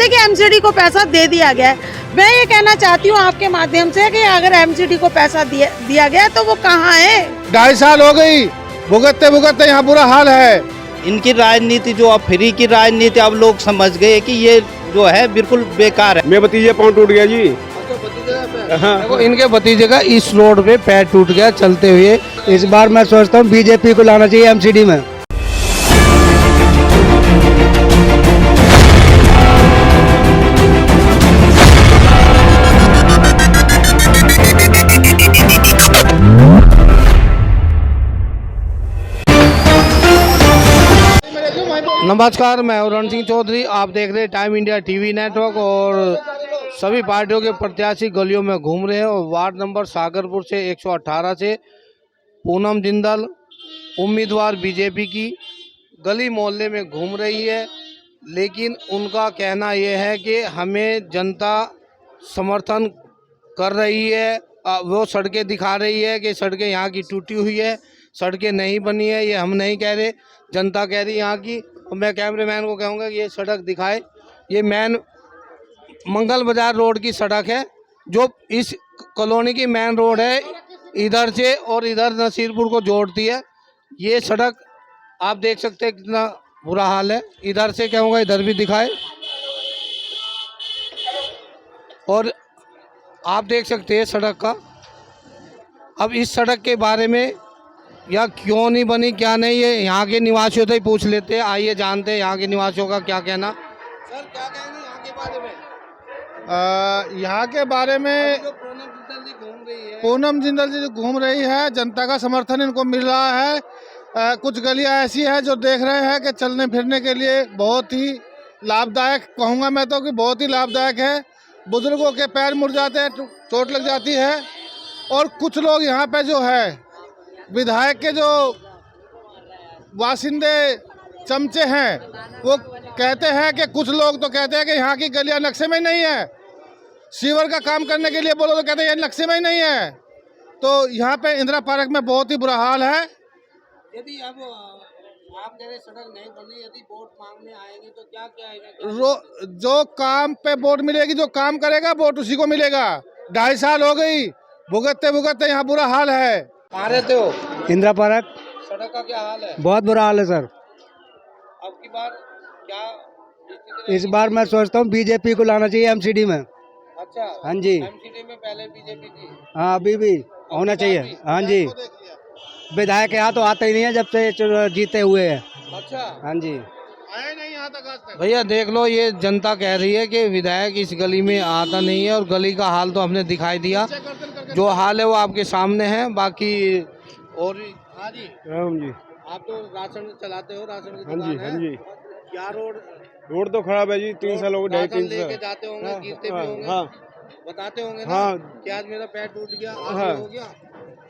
कहते कि एमसीडी को पैसा दे दिया गया है। मैं ये कहना चाहती हूँ आपके माध्यम से कि अगर एमसीडी को पैसा दिया गया तो वो कहाँ है? 2.5 साल हो गई भुगतते भुगतते यहाँ बुरा हाल है। इनकी राजनीति जो अब फ्री की राजनीति अब लोग समझ गए कि ये जो है बिल्कुल बेकार है। मेरे भतीजे पाँव टूट गया जी। देखो इनके भतीजे का इस रोड पे पैर टूट गया चलते हुए। इस बार मैं सोचता हूँ बीजेपी को लाना चाहिए एमसीडी में। नमस्कार, मैं रण सिंह चौधरी। आप देख रहे हैं टाइम इंडिया टीवी नेटवर्क। और सभी पार्टियों के प्रत्याशी गलियों में घूम रहे हैं। और वार्ड नंबर सागरपुर से 118 से पूनम जिंदल उम्मीदवार बीजेपी की गली मोहल्ले में घूम रही है। लेकिन उनका कहना यह है कि हमें जनता समर्थन कर रही है। वो सड़कें दिखा रही है कि सड़कें यहाँ की टूटी हुई है, सड़कें नहीं बनी है। ये हम नहीं कह रहे, जनता कह रही यहाँ की। और मैं कैमरेमैन को कहूँगा कि ये सड़क दिखाए। ये मेन मंगल बाजार रोड की सड़क है जो इस कॉलोनी की मेन रोड है, इधर से और इधर नसीरपुर को जोड़ती है। ये सड़क आप देख सकते हैं कितना बुरा हाल है। इधर से कहूँगा इधर भी दिखाए। और आप देख सकते हैं सड़क का। अब इस सड़क के बारे में या क्यों नहीं बनी क्या नहीं, ये यहाँ के निवासियों से ही पूछ लेते हैं। आइए जानते हैं यहाँ के निवासियों का क्या कहना। सर क्या कहेंगे यहाँ के बारे में? यहाँ के बारे में जो पूनम जिंदल जी घूम रही है, पूनम जिंदल जी जो घूम रही है, जनता का समर्थन इनको मिल रहा है। कुछ गलियाँ ऐसी है जो देख रहे हैं कि चलने फिरने के लिए बहुत ही लाभदायक कहूँगा मैं तो कि बहुत ही लाभदायक है। बुजुर्गों के पैर मुड़ जाते हैं, चोट लग जाती है। और कुछ लोग यहाँ पे जो है विधायक के जो वासिंदे चमचे हैं वो कहते हैं कि कुछ लोग तो कहते हैं कि यहाँ की गलियाँ नक्शे में ही नहीं है। सीवर का काम करने के लिए बोलो तो कहते हैं ये नक्शे में ही नहीं है। तो यहाँ पे इंदिरा पार्क में बहुत ही बुरा हाल है। यदि अब आप कह रहे सड़क नहीं बनी, यदि वोट मांगने आएंगे तो क्या क्या आएगा? जो काम पे वोट मिलेगी, जो काम करेगा वोट उसी को मिलेगा। 2.5 साल हो गई भुगतते भुगतते यहाँ बुरा हाल है। कहाँ रहते हो? इंदिरा पार्क। सड़क का क्या हाल है? बहुत बुरा हाल है सर। अब की बार क्या इस बार मैं सोचता हूँ बीजेपी को लाना चाहिए एमसीडी में। अच्छा, हाँ जी। एमसीडी में पहले बीजेपी थी। हाँ अभी भी होना चाहिए। हाँ जी, विधायक यहाँ तो आते ही नहीं है जब से जीते हुए हैं। अच्छा, हाँ जी। आए नहीं यहाँ तक आज तक। भैया देख लो, ये जनता कह रही है कि विधायक इस गली में आता नहीं है। और गली का हाल तो हमने दिखाई दिया, जो हाल है वो आपके सामने है। बाकी और हाँ जी, आप तो राशन चलाते हो, राशन की दुकान है। हाँ जी। क्या रोड तो खराब है जी, 3 साल हो गए। राशन लेके जाते होंगे, गिरते भी होंगे। हाँ, बताते होंगे ना हाँ। कि आज मेरा पैर टूट गया, आज हाँ। ये हो गया।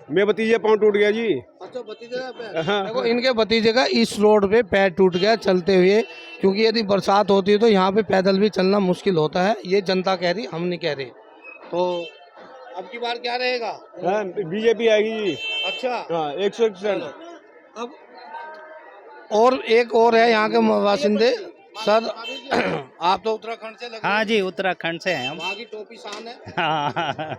मेरे भतीजे पाँव टूट गया जी। अच्छा, भतीजे का पैर। हाँ। देखो इनके भतीजे का इस रोड पे पैर टूट गया चलते हुए। क्योंकि यदि बरसात होती है तो यहाँ पे पैदल भी चलना मुश्किल होता है। ये जनता कह रही, हम नहीं कह रहे। तो अब की बार क्या रहेगा? हाँ, बीजेपी आएगी जी। अच्छा, हाँ, 100%। अब और एक और है यहाँ के बासिंदे। सर आप तो उत्तराखंड से लगे। हाँ जी, उत्तराखंड से हैं हम। वहाँ की टोपी शान है। हाँ।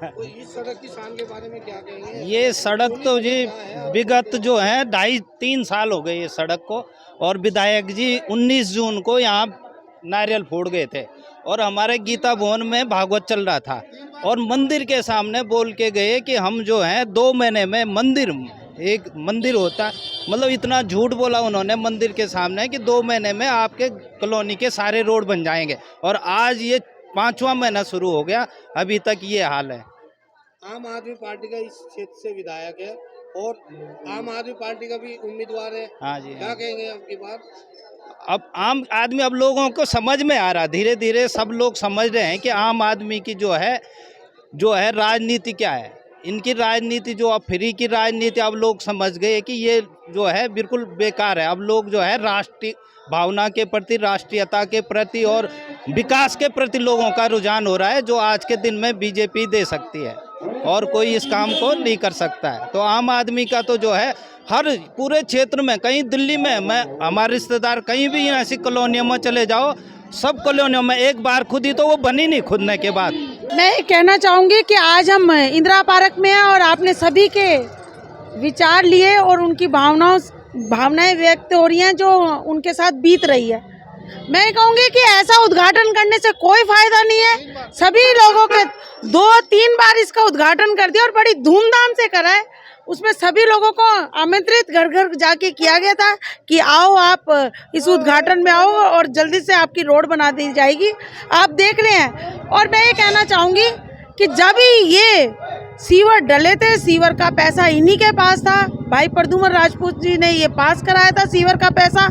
तो इस सड़क की शान के बारे में क्या कहेंगे? ये सड़क तो जी विगत जो है 2.5-3 साल हो गए ये सड़क को। और विधायक जी 19 जून को यहाँ नारियल फोड़ गए थे और हमारे गीता भवन में भागवत चल रहा था। और मंदिर के सामने बोल के गए कि हम जो हैं 2 महीने में एक मंदिर होता है, मतलब इतना झूठ बोला उन्होंने मंदिर के सामने कि 2 महीने में आपके कॉलोनी के सारे रोड बन जाएंगे। और आज ये 5वां महीना शुरू हो गया, अभी तक ये हाल है। आम आदमी पार्टी का इस क्षेत्र से विधायक है और आम आदमी पार्टी का भी उम्मीदवार है। हाँ जी, क्या कहेंगे आपकी बात? अब आम आदमी, अब लोगों को समझ में आ रहा, धीरे धीरे सब लोग समझ रहे हैं कि आम आदमी की जो है राजनीति क्या है। इनकी राजनीति जो अब फ्री की राजनीति अब लोग समझ गए कि ये जो है बिल्कुल बेकार है। अब लोग जो है राष्ट्रीय भावना के प्रति, राष्ट्रीयता के प्रति और विकास के प्रति लोगों का रुझान हो रहा है, जो आज के दिन में बीजेपी दे सकती है और कोई इस काम को नहीं कर सकता है। तो आम आदमी का तो जो है हर पूरे क्षेत्र में, कहीं दिल्ली में, मैं हमारे रिश्तेदार कहीं भी ऐसी कॉलोनियों में चले जाओ, सब कॉलोनियों में एक बार खुदी तो वो बनी नहीं खुदने के बाद। मैं ये कहना चाहूँगी कि आज हम इंदिरा पार्क में हैं और आपने सभी के विचार लिए और उनकी भावनाएं व्यक्त हो रही हैं जो उनके साथ बीत रही है। मैं कहूँगी कि ऐसा उद्घाटन करने से कोई फायदा नहीं है। सभी लोगों के 2-3 बार इसका उद्घाटन कर दिया और बड़ी धूमधाम से करा है। उसमें सभी लोगों को आमंत्रित घर घर जाके किया गया था कि आओ आप इस उद्घाटन में आओ और जल्दी से आपकी रोड बना दी जाएगी। आप देख रहे हैं। और मैं ये कहना चाहूँगी कि जब ही ये सीवर डले थे, सीवर का पैसा इन्हीं के पास था। भाई प्रद्युम्न राजपूत जी ने ये पास कराया था सीवर का पैसा।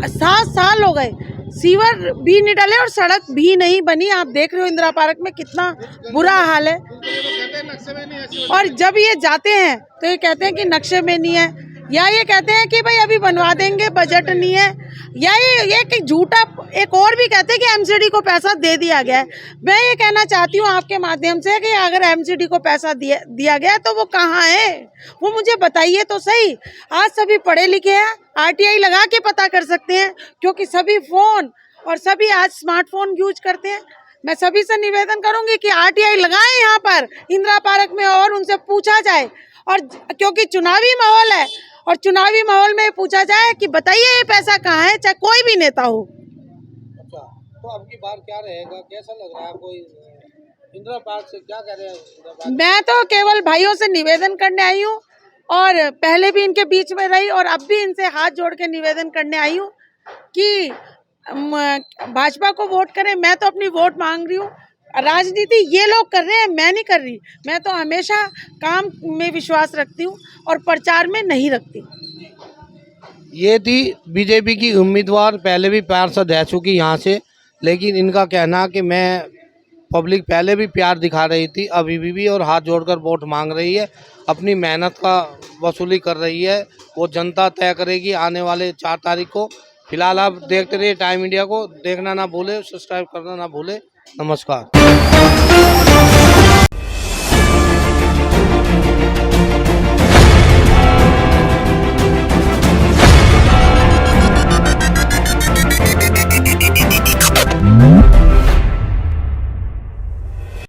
7 साल हो गए, सीवर भी नहीं डले और सड़क भी नहीं बनी। आप देख रहे हो इंदिरा पार्क में कितना बुरा हाल है। और जब ये जाते हैं तो ये कहते हैं कि नक्शे में नहीं है, या ये कहते हैं कि भाई अभी बनवा देंगे, बजट नहीं है, या ये झूठा एक और भी कहते हैं कि एमसीडी को पैसा दे दिया गया है। मैं ये कहना चाहती हूँ आपके माध्यम से कि अगर एमसीडी को पैसा दिया गया तो वो कहाँ है, वो मुझे बताइए तो सही। आज सभी पढ़े लिखे हैं, आरटीआई लगा के पता कर सकते हैं क्योंकि सभी फोन और सभी आज स्मार्टफोन यूज करते हैं। मैं सभी से निवेदन करूंगी कि आरटीआई लगाएं यहाँ पर इंदिरा पार्क में और उनसे पूछा जाए। और क्योंकि चुनावी माहौल है और चुनावी माहौल में पूछा जाए कि बताइए ये पैसा कहाँ है, चाहे कोई भी नेता हो। अच्छा, तो अब की बार क्या रहेगा, कैसा लग रहा है आपको इंदिरा पार्क से, क्या कह रहे हैं? मैं तो केवल भाइयों से निवेदन करने आई हूँ और पहले भी इनके बीच में रही और अब भी इनसे हाथ जोड़ के निवेदन करने आई हूँ कि भाजपा को वोट करें। मैं तो अपनी वोट मांग रही हूँ। राजनीति ये लोग कर रहे हैं, मैं नहीं कर रही। मैं तो हमेशा काम में विश्वास रखती हूँ और प्रचार में नहीं रखती। ये थी बीजेपी की उम्मीदवार, पहले भी पार्षद रह चुकी यहाँ से, लेकिन इनका कहना कि मैं पब्लिक पहले भी प्यार दिखा रही थी, अभी भी और हाथ जोड़कर वोट मांग रही है। अपनी मेहनत का वसूली कर रही है, वो जनता तय करेगी आने वाले 4 तारीख को। फिलहाल आप देखते रहिए टाइम इंडिया को, देखना ना भूले, सब्सक्राइब करना ना भूले। नमस्कार।